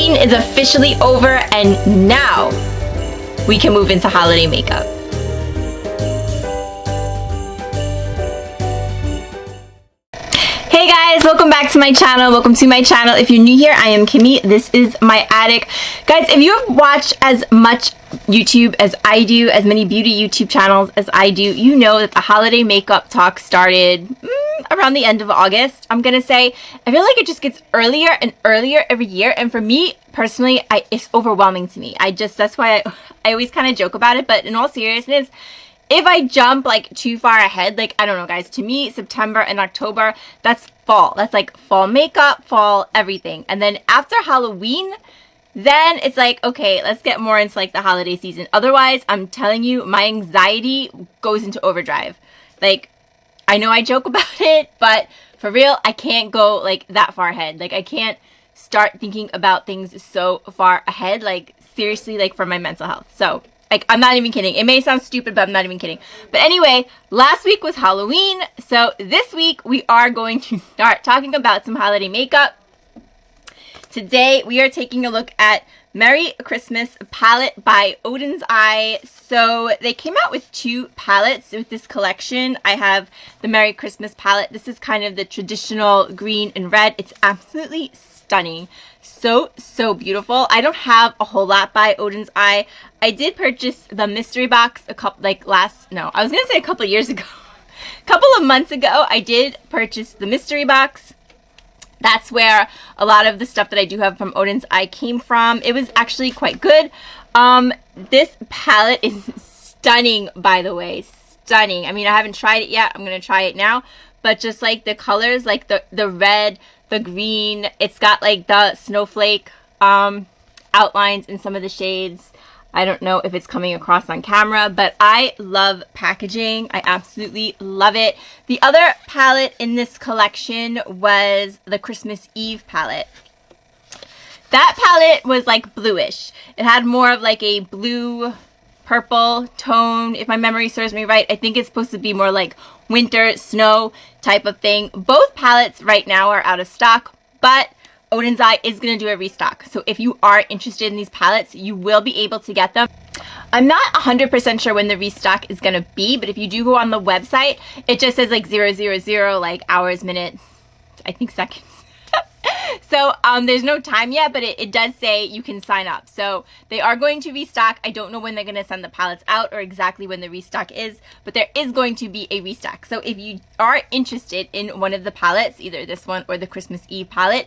Halloween is officially over, and now we can move into holiday makeup. Hey guys, welcome back to my channel. Welcome to my channel. If you're new here, I am Kimmie. This is my attic. Guys, if you have watched as much YouTube as I do, as many beauty YouTube channels as I do, you know that the holiday makeup talk started around the end of August. I'm gonna say, I feel like it just gets earlier and earlier every year, and for me personally, it's overwhelming to me. That's why I always kind of joke about it, but in all seriousness, if I jump like too far ahead, like I don't know guys, to me September and October, that's fall. That's like fall makeup, fall everything. And then after Halloween, then it's like, okay, let's get more into like the holiday season. Otherwise, I'm telling you, my anxiety goes into overdrive. Like, I know I joke about it, but for real, I can't go like that far ahead. Like I can't start thinking about things so far ahead, like seriously, like for my mental health. So like, I'm not even kidding. It may sound stupid, but I'm not even kidding. But anyway, last week was Halloween. So this week we are going to start talking about some holiday makeup. Today we are taking a look at Merry Christmas palette by Odenseye. So they came out with two palettes with this collection. I have the Merry Christmas palette. This is kind of the traditional green and red. It's absolutely stunning. So beautiful. I don't have a whole lot by Odenseye. I did purchase the mystery box a couple years ago. A couple of months ago, I did purchase the mystery box. That's where a lot of the stuff that I do have from Odenseye came from. It was actually quite good. This palette is stunning, by the way. Stunning. I mean, I haven't tried it yet. I'm going to try it now. But just like the colors, like the red, the green, it's got like the snowflake outlines in some of the shades. I don't know if it's coming across on camera, but I love packaging. I absolutely love it. The other palette in this collection was the Christmas Eve palette. That palette was like bluish. It had more of like a blue purple tone, if my memory serves me right. I think it's supposed to be more like winter snow type of thing. Both palettes right now are out of stock, but Odenseye is going to do a restock. So if you are interested in these palettes, you will be able to get them. I'm not 100% sure when the restock is going to be, but if you do go on the website, it just says like 000, like hours, minutes, I think seconds. So there's no time yet, but it does say you can sign up. So they are going to restock. I don't know when they're going to send the palettes out or exactly when the restock is, but there is going to be a restock. So if you are interested in one of the palettes, either this one or the Christmas Eve palette,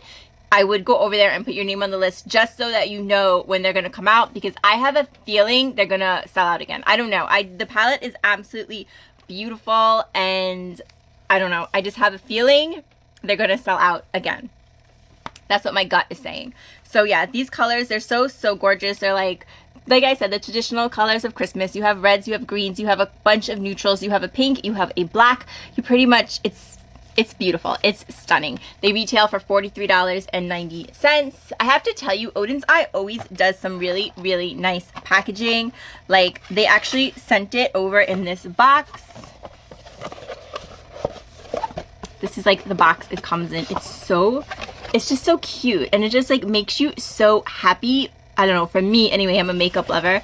I would go over there and put your name on the list just so that you know when they're going to come out, because I have a feeling they're going to sell out again. I don't know. The palette is absolutely beautiful, and I don't know. I just have a feeling they're going to sell out again. That's what my gut is saying. So yeah, these colors, they're so gorgeous. They're like I said, the traditional colors of Christmas. You have reds, you have greens, you have a bunch of neutrals, you have a pink, you have a black. You pretty much, it's beautiful. It's stunning. They retail for $43.90. I have to tell you, Odenseye always does some really nice packaging. Like, they actually sent it over in this box. This is like the box it comes in. It's just so cute, and it just like makes you so happy. I don't know, for me anyway, I'm a makeup lover.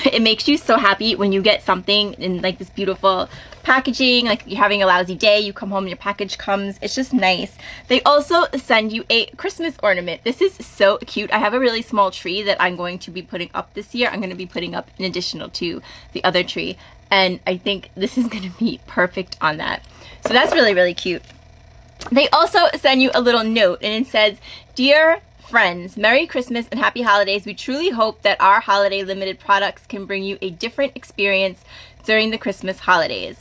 It makes you so happy when you get something in like this beautiful packaging, like you're having a lousy day, you come home, your package comes. It's just nice. They also send you a Christmas ornament. This is so cute. I have a really small tree that I'm going to be putting up this year. I'm going to be putting up an additional to the other tree, and I think this is going to be perfect on that. So that's really cute. They also send you a little note, and it says, "Dear friends, Merry Christmas and Happy Holidays. We truly hope that our holiday limited products can bring you a different experience during the Christmas holidays,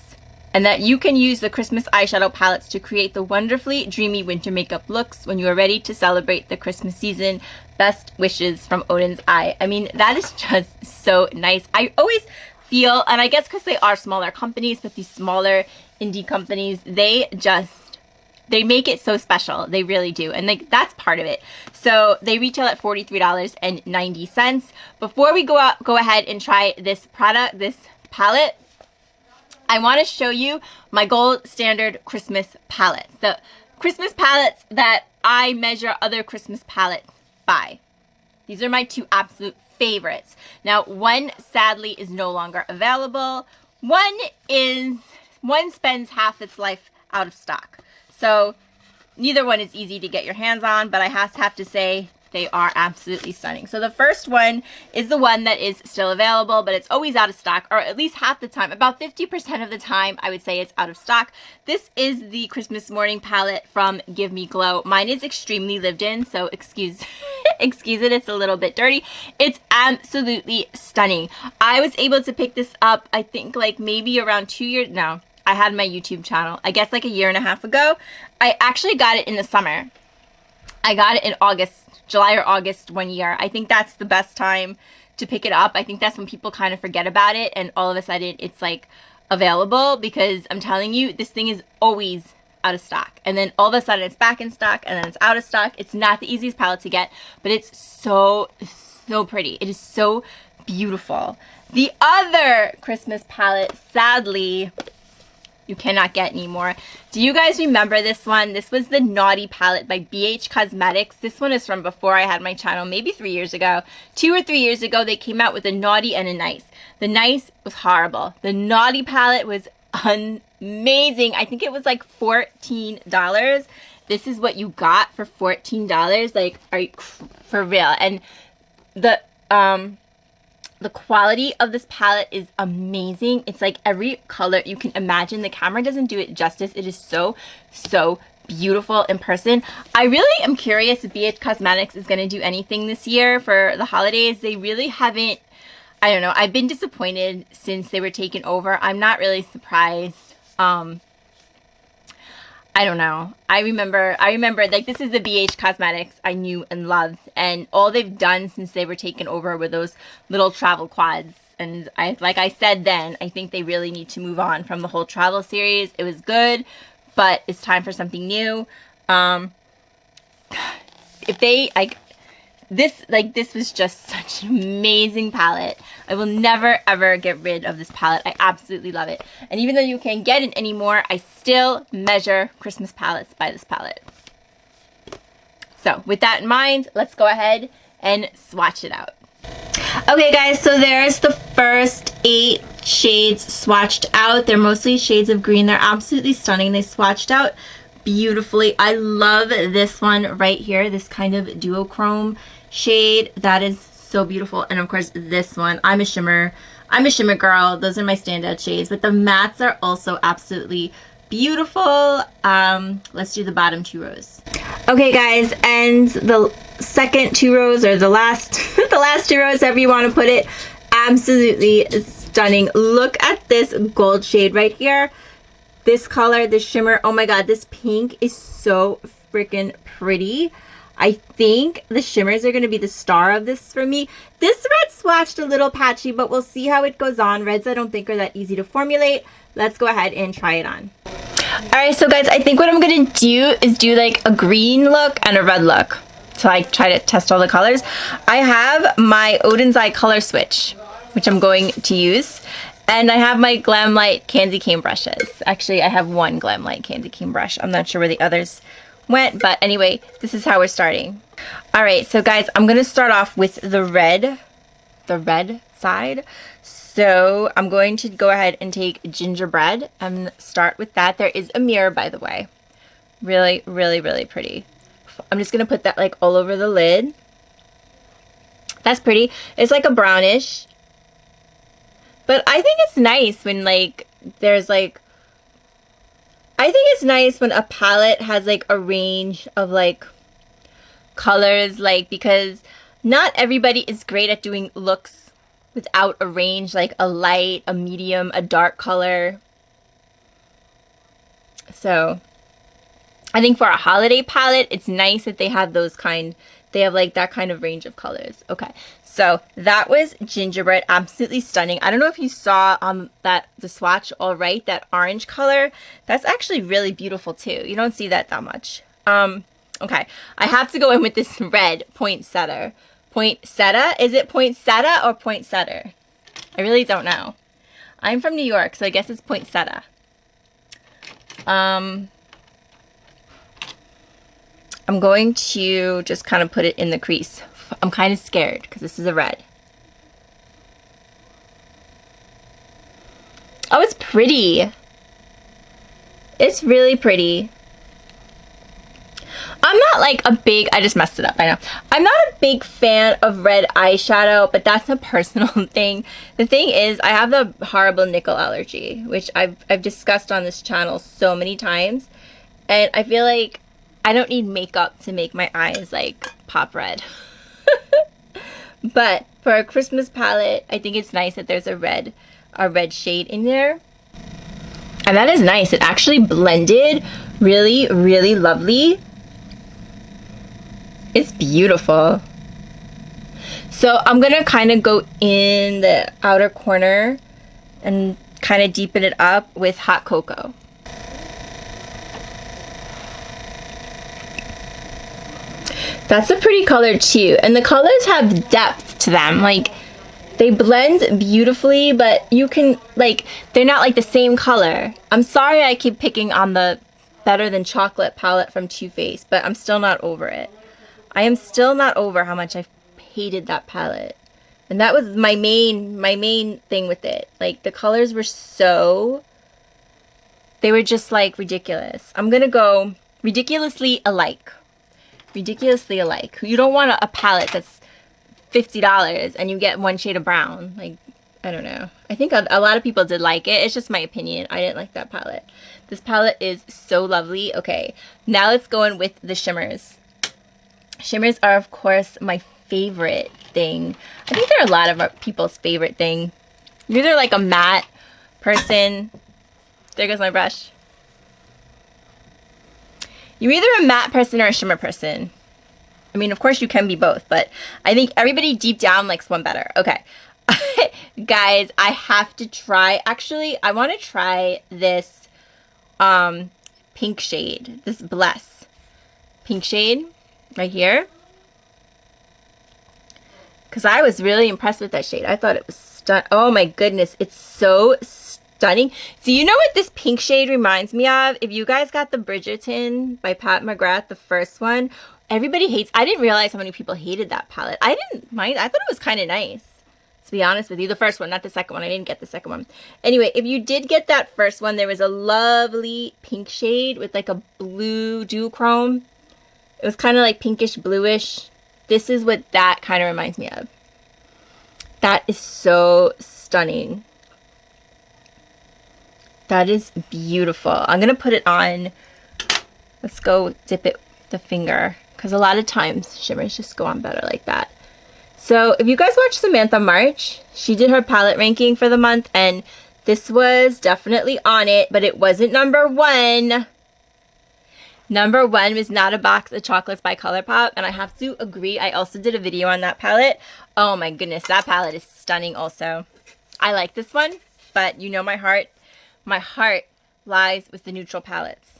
and that you can use the Christmas eyeshadow palettes to create the wonderfully dreamy winter makeup looks when you are ready to celebrate the Christmas season. Best wishes from Odenseye." I mean, that is just so nice. I always feel, and I guess because they are smaller companies, but these smaller indie companies, they make it so special. They really do. And like, that's part of it. So they retail at $43.90. Before we go ahead and try this palette, I want to show you my gold standard Christmas palettes. The Christmas palettes that I measure other Christmas palettes by. These are my two absolute favorites. Now, one sadly is no longer available. One spends half its life out of stock. So neither one is easy to get your hands on, but I have to say they are absolutely stunning. So the first one is the one that is still available, but it's always out of stock, or at least half the time. About 50% of the time, I would say it's out of stock. This is the Christmas morning palette from Give Me Glow. Mine is extremely lived in, so excuse it, it's a little bit dirty. It's absolutely stunning. I was able to pick this up, I think like maybe around 2 years now. I had my YouTube channel, I guess like a year and a half ago. I actually got it in the summer. I got it in August. July or August one year. I think that's the best time to pick it up. I think that's when people kind of forget about it and all of a sudden it's like available, because I'm telling you, this thing is always out of stock. And then all of a sudden it's back in stock and then it's out of stock. It's not the easiest palette to get, but it's so pretty. It is so beautiful. The other Christmas palette, sadly, you cannot get anymore. Do you guys remember this one? This was the Naughty palette by BH Cosmetics. This one is from before I had my channel, maybe 3 years ago. 2 or 3 years ago, they came out with a Naughty and a Nice. The Nice was horrible. The Naughty palette was amazing. I think it was like $14. This is what you got for $14. Like, are you for real? And the quality of this palette is amazing. It's like every color you can imagine. The camera doesn't do it justice. It is so beautiful in person. I really am curious if BH Cosmetics is going to do anything this year for the holidays. They really haven't. I don't know. I've been disappointed since they were taken over. I'm not really surprised. I don't know. I remember like this is the BH Cosmetics I knew and loved, and all they've done since they were taken over were those little travel quads. And like I said then, I think they really need to move on from the whole travel series. It was good, but it's time for something new. If they this was just such an amazing palette. I will never ever get rid of this palette. I absolutely love it. And even though you can't get it anymore, I still measure Christmas palettes by this palette. So with that in mind, let's go ahead and swatch it out. Okay guys, so there's the first 8 shades swatched out. They're mostly shades of green. They're absolutely stunning. They swatched out beautifully. I love this one right here, this kind of duochrome shade. That is so beautiful. And of course this one, I'm a shimmer girl. Those are my standout shades, but the mattes are also absolutely beautiful. Let's do the bottom 2 rows. Okay guys, and the second 2 rows, or the last the last 2 rows, however you want to put it, absolutely stunning. Look at this gold shade right here. This color, this shimmer, oh my god, this pink is so freaking pretty. I think the shimmers are going to be the star of this for me. This red swatched a little patchy, but we'll see how it goes on. Reds I don't think are that easy to formulate. Let's go ahead and try it on. Alright, so guys, I think what I'm going to do is do like a green look and a red look. So I try to test all the colors. I have my Odenseye color switch, which I'm going to use. And I have my Glam Light Candy Cane brushes. Actually, I have one Glam Light Candy Cane brush. I'm not sure where the others went, but anyway, this is how we're starting. All right, so guys, I'm gonna start off with the red side. So I'm going to go ahead and take Gingerbread and start with that. There is a mirror, by the way. Really, really, really pretty. I'm just gonna put that like all over the lid. That's pretty. It's like a brownish, but I think it's nice when like there's like, I think it's nice when a palette has like a range of like colors, like, because not everybody is great at doing looks without a range, like a light, a medium, a dark color. So I think for a holiday palette, it's nice that they have those they have like that kind of range of colors. Okay, so that was Gingerbread, absolutely stunning. I don't know if you saw the swatch all right, that orange color. That's actually really beautiful too. You don't see that much. Okay, I have to go in with this red Poinsettia. Poinsettia? Is it Poinsettia or Poinsettia? I really don't know. I'm from New York, so I guess it's Poinsettia. I'm going to just kind of put it in the crease I'm kind of scared because this is a red. Oh, it's pretty. It's really pretty. I'm not like a big, I just messed it up, I know. I'm not a big fan of red eyeshadow, but that's a personal thing. The thing is, I have the horrible nickel allergy, which I've discussed on this channel so many times. And I feel like I don't need makeup to make my eyes like pop red. But for a Christmas palette, I think it's nice that there's a red shade in there. And that is nice. It actually blended really, really lovely. It's beautiful. So I'm going to kind of go in the outer corner and kind of deepen it up with hot cocoa. That's a pretty color too. And the colors have depth to them. Like, they blend beautifully, but you can, like, they're not like the same color. I'm sorry I keep picking on the Better Than Chocolate palette from Too Faced, but I'm still not over it. I am still not over how much I hated that palette. And that was my main thing with it. Like, the colors were so, they were just like ridiculous. I'm gonna go ridiculously alike. Ridiculously alike. You don't want a palette that's $50 and you get one shade of brown. Like, I don't know. I think a lot of people did like it. It's just my opinion. I didn't like that palette. This palette is so lovely. Okay, now let's go in with the shimmers. Shimmers are, of course, my favorite thing. I think they're a lot of people's favorite thing. You're either like a matte person. There goes my brush. You're either a matte person or a shimmer person. I mean, of course you can be both, but I think everybody deep down likes one better. Okay. Guys, I have to try. Actually, I want to try this pink shade. This Bless pink shade. Right here, because I was really impressed with that shade. I thought it was oh my goodness, it's so stunning. So you know what this pink shade reminds me of? If you guys got the Bridgerton by Pat McGrath, the first one, everybody hates. I didn't realize how many people hated that palette. I didn't mind. I thought it was kind of nice, to be honest with you. The first one, not the second one. I didn't get the second one. Anyway, if you did get that first one, there was a lovely pink shade with like a blue duochrome. It was kind of like pinkish bluish. This is what that kind of reminds me of. That is so stunning. That is beautiful. I'm going to put it on. Let's go dip it with the finger, because a lot of times shimmers just go on better like that. So if you guys watch Samantha March, she did her palette ranking for the month, and this was definitely on it, but it wasn't number one. Number one was Not a Box of Chocolates by ColourPop, and I have to agree, I also did a video on that palette. Oh my goodness, that palette is stunning also. I like this one, but you know my heart lies with the neutral palettes.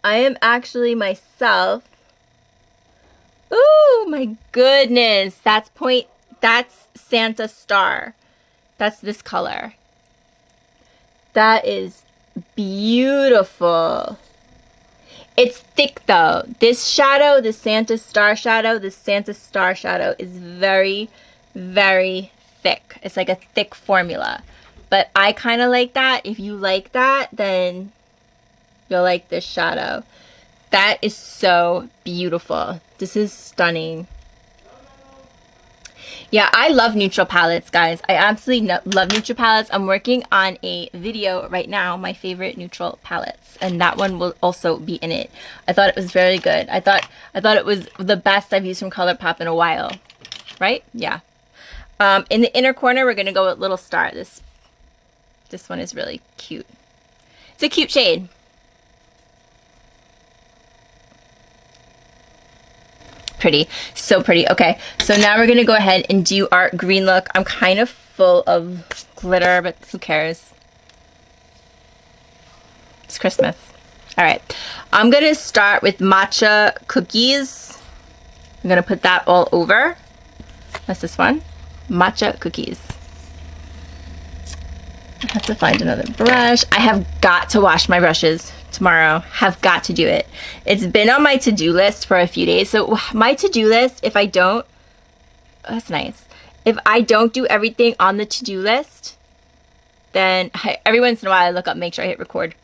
I am actually myself. Oh my goodness, that's Santa Star. That's this color. That is beautiful. It's thick though. This shadow, the Santa Star shadow, is very, very thick. It's like a thick formula. But I kind of like that. If you like that, then you'll like this shadow. That is so beautiful. This is stunning. Yeah, I love neutral palettes, guys. I absolutely love neutral palettes. I'm working on a video right now, my favorite neutral palettes, and that one will also be in it. I thought it was very good. I thought it was the best I've used from ColourPop in a while. Right? Yeah. In the inner corner, we're gonna go with Little Star. This one is really cute. It's a cute shade. Pretty, so pretty. Okay, so now we're gonna go ahead and do our green look. I'm kind of full of glitter, but who cares? It's Christmas. All right, I'm gonna start with matcha cookies. I'm gonna put that all over. That's this one, matcha cookies. I have to find another brush. I have got to wash my brushes tomorrow. Have got to do it. It's been on my to-do list for a few days. So my to-do list, if I don't, oh, that's nice. If I don't do everything on the to-do list, then every once in a while I look up, make sure I hit record.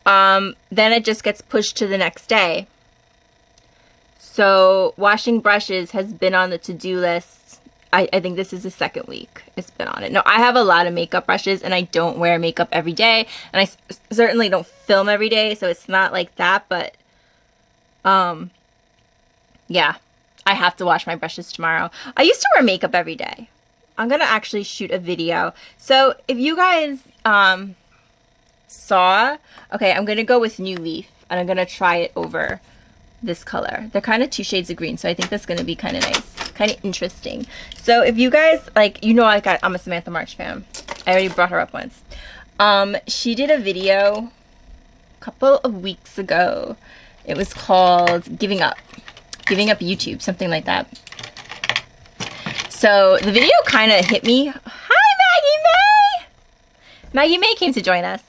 Then it just gets pushed to the next day. So washing brushes has been on the to-do list. I think this is the second week it's been on it. No, I have a lot of makeup brushes and I don't wear makeup every day. And I certainly don't film every day, so it's not like that. But, yeah, I have to wash my brushes tomorrow. I used to wear makeup every day. I'm going to actually shoot a video. So if you guys saw, okay, I'm going to go with New Leaf and I'm going to try it over this color. They're kind of 2 shades of green, so I think that's going to be kind of nice, kind of interesting. So if you guys, like, you know, I'm a Samantha March fan. I already brought her up once. She did a video a couple of weeks ago. It was called Giving Up YouTube, something like that. So the video kind of hit me. Hi, Maggie May! Maggie May came to join us.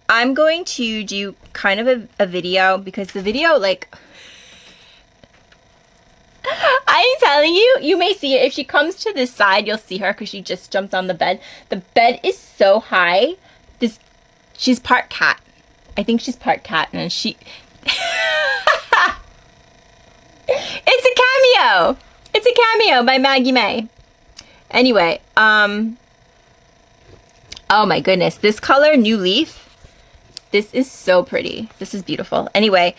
I'm going to do kind of a video because the video, like, I'm telling you, you may see it. If she comes to this side, you'll see her because she just jumped on the bed. The bed is so high. She's part cat. I think she's part cat, and she... It's a cameo! It's a cameo by Maggie May. Anyway, oh my goodness. This color, New Leaf, this is so pretty. This is beautiful. Anyway,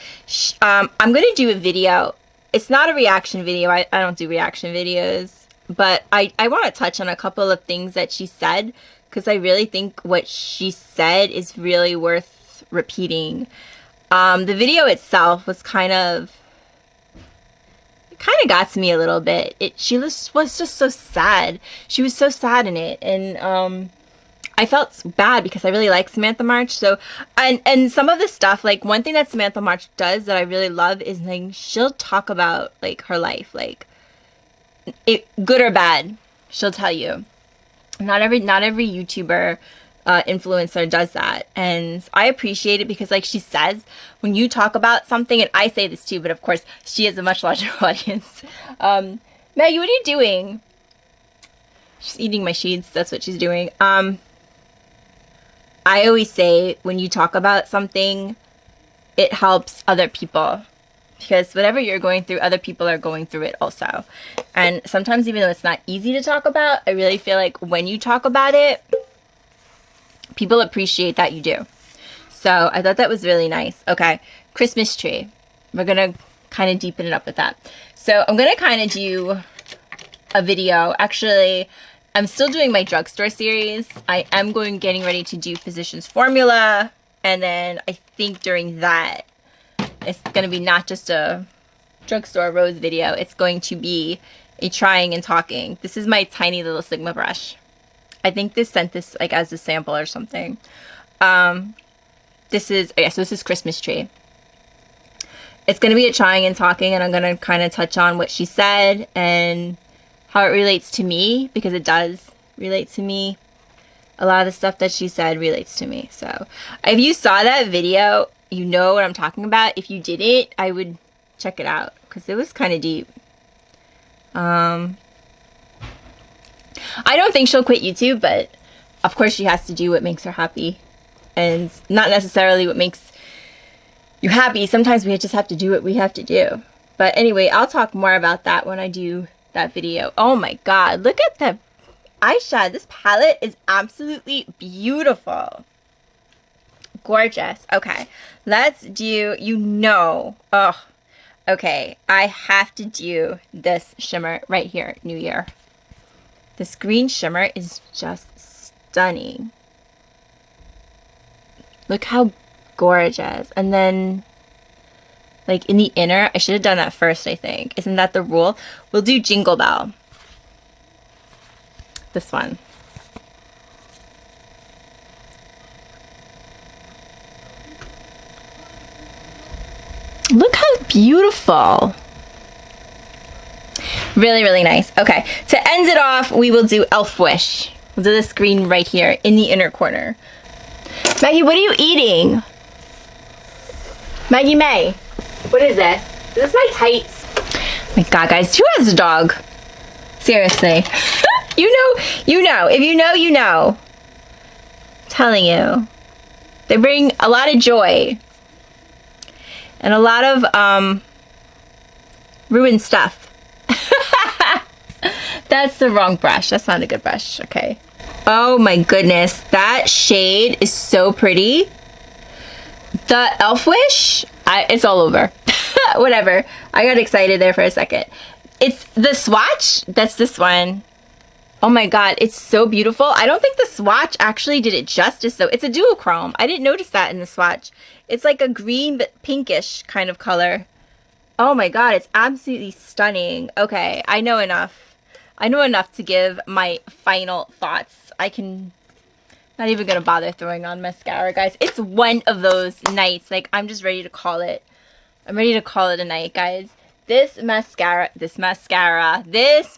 I'm going to do a video. It's not a reaction video. I don't do reaction videos. But I want to touch on a couple of things that she said, because I really think what she said is really worth repeating. The video itself was kind of got to me a little bit. She was just so sad. She was so sad in it. And I felt bad because I really like Samantha March. So, and some of the stuff, like, one thing that Samantha March does that I really love is, like, she'll talk about, like, her life, like, good or bad, she'll tell you. Not every YouTuber, influencer does that. And I appreciate it because, like she says, when you talk about something, and I say this too, but of course she has a much larger audience. Maggie, what are you doing? She's eating my sheets. That's what she's doing. I always say when you talk about something, it helps other people. Because whatever you're going through, other people are going through it also. And sometimes, even though it's not easy to talk about, I really feel like when you talk about it, people appreciate that you do. So I thought that was really nice. Okay, Christmas tree. We're going to kind of deepen it up with that. So I'm going to kind of do a video. Actually, I'm still doing my drugstore series. I am getting ready to do Physicians Formula. And then I think during that, it's going to be not just a drugstore rose video. It's going to be a trying and talking. This is my tiny little Sigma brush. I think this sent this like as a sample or something. This is Christmas tree. It's going to be a trying and talking, and I'm going to kind of touch on what she said and how it relates to me, because it does relate to me. A lot of the stuff that she said relates to me. So if you saw that video, you know what I'm talking about. If you didn't, I would check it out because it was kind of deep. I don't think she'll quit YouTube, but of course she has to do what makes her happy, and not necessarily what makes you happy. Sometimes we just have to do what we have to do. But anyway, I'll talk more about that when I do that video. Oh my god, look at the eyeshadow. This palette is absolutely beautiful. Gorgeous. Okay, let's do, okay, I have to do this shimmer right here, New Year. This green shimmer is just stunning. Look how gorgeous. And then, like, in the inner, I should have done that first, I think. Isn't that the rule? We'll do Jingle Bell. This one. Look how beautiful. Really, really nice. Okay, to end it off, we will do Elf Wish. We'll do this green right here in the inner corner. Maggie, what are you eating? Maggie May, what is this? Is this my tights? Oh my God, guys, who has a dog? Seriously. You know. If you know, you know. I'm telling you. They bring a lot of joy. And a lot of, ruined stuff. That's the wrong brush. That's not a good brush. Okay. Oh my goodness. That shade is so pretty. The Elf Wish, it's all over. Whatever. I got excited there for a second. It's the swatch. That's this one. Oh my God. It's so beautiful. I don't think the swatch actually did it justice though. It's a duochrome. I didn't notice that in the swatch. It's like a green but pinkish kind of color. Oh my God. It's absolutely stunning. Okay. I know enough. I know enough to give my final thoughts. Not even gonna bother throwing on mascara, guys. It's one of those nights. Like, I'm just ready to call it. I'm ready to call it a night, guys. This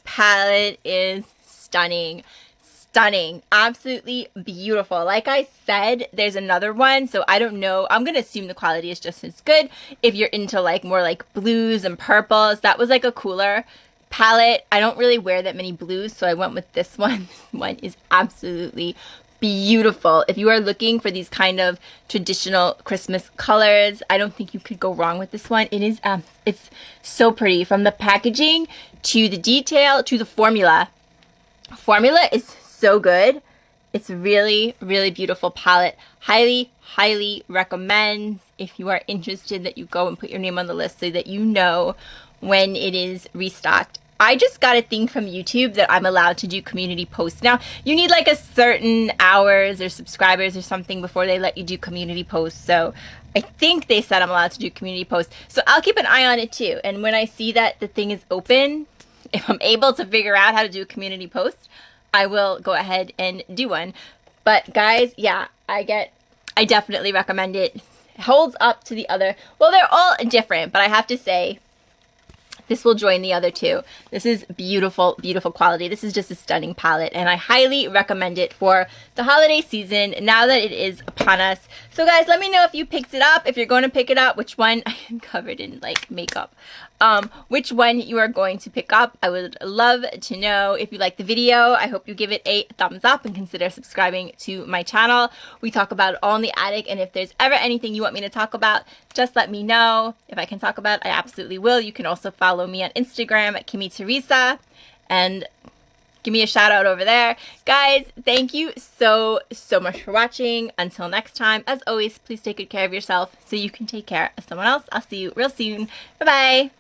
palette is stunning. Stunning. Absolutely beautiful. Like I said, there's another one, so I don't know. I'm gonna assume the quality is just as good. If you're into like more like blues and purples, that was like a cooler palette. I don't really wear that many blues, so I went with this one. This one is absolutely beautiful. If you are looking for these kind of traditional Christmas colors, I don't think you could go wrong with this one. It is it's so pretty, from the packaging to the detail to the formula. Formula is so good. It's really, really beautiful palette. Highly, highly recommend, if you are interested, that you go and put your name on the list so that you know when it is restocked. I just got a thing from YouTube that I'm allowed to do community posts. Now, you need like a certain hours or subscribers or something before they let you do community posts. So I think they said I'm allowed to do community posts. So I'll keep an eye on it too. And when I see that the thing is open, if I'm able to figure out how to do a community post, I will go ahead and do one. But guys, yeah, I definitely recommend it. It holds up to the other. Well, they're all different, but I have to say, this will join the other two. This is beautiful, beautiful quality. This is just a stunning palette, and I highly recommend it for the holiday season now that it is upon us. So guys, let me know if you picked it up, if you're going to pick it up, which one. I am covered in like makeup. Which one you are going to pick up. I would love to know. If you like the video, I hope you give it a thumbs up and consider subscribing to my channel. We talk about it all in the attic, and if there's ever anything you want me to talk about, just let me know. If I can talk about it, I absolutely will. You can also follow me on Instagram at Kimmie Teresa and give me a shout out over there. Guys, thank you so much for watching. Until next time, as always, please take good care of yourself so you can take care of someone else. I'll see you real soon. Bye-bye.